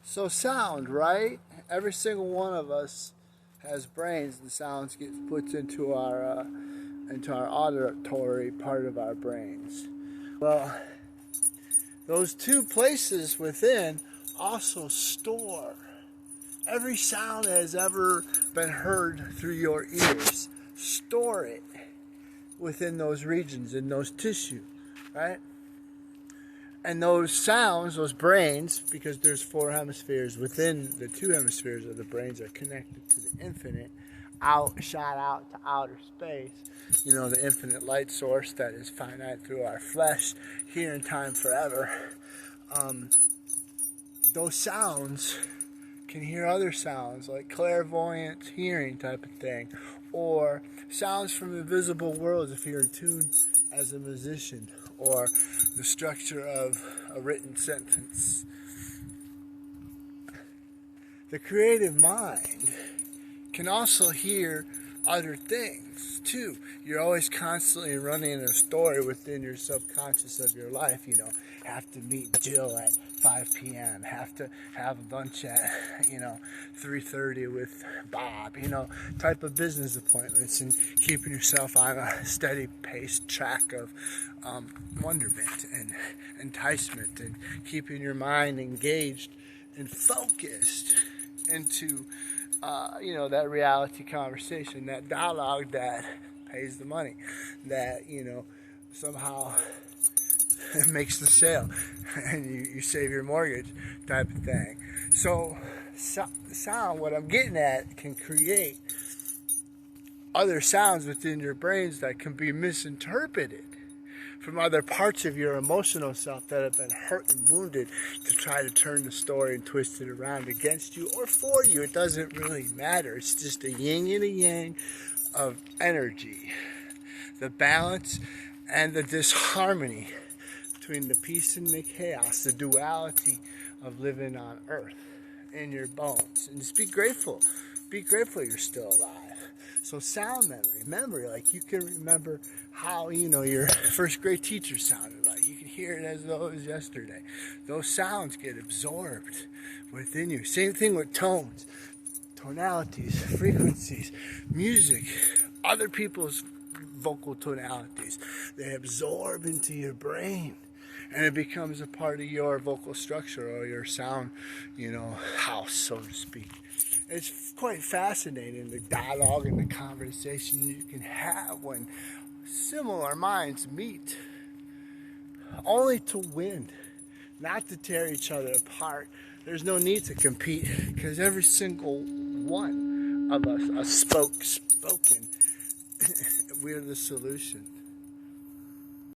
So sound, right? Every single one of us has brains, and sounds get put into our auditory part of our brains. Well, those two places within also store every sound that has ever been heard through your ears. Store it within those regions, in those tissue, right? And those sounds, those brains, because there's 4 hemispheres within the 2 hemispheres of the brains, are connected to the infinite, shot out to outer space. You know, the infinite light source that is finite through our flesh, here in time forever. Those sounds can hear other sounds, like clairvoyant hearing type of thing, or sounds from invisible worlds if you're in tune as a musician, or the structure of a written sentence. The creative mind can also hear other things too. You're always constantly running a story within your subconscious of your life. You know, have to meet Jill at 5 p.m. Have to have lunch at 3:30 with Bob. Type of business appointments, and keeping yourself on a steady paced track of wonderment and enticement, and keeping your mind engaged and focused into that reality conversation, that dialogue that pays the money, that somehow makes the sale, and you save your mortgage, type of thing. So sound, what I'm getting at, can create other sounds within your brains that can be misinterpreted from other parts of your emotional self that have been hurt and wounded, to try to turn the story and twist it around against you or for you. It doesn't really matter. It's just a yin and a yang of energy. The balance and the disharmony between the peace and the chaos, the duality of living on earth in your bones. And just be grateful. Be grateful you're still alive. So sound memory, like you can remember how, your first grade teacher sounded like. You can hear it as though it was yesterday. Those sounds get absorbed within you. Same thing with tones, tonalities, frequencies, music, other people's vocal tonalities. They absorb into your brain, and it becomes a part of your vocal structure, or your sound, house, so to speak. It's quite fascinating, the dialogue and the conversation you can have when similar minds meet, only to win, not to tear each other apart. There's no need to compete, because every single one of us, spoken, we're the solution.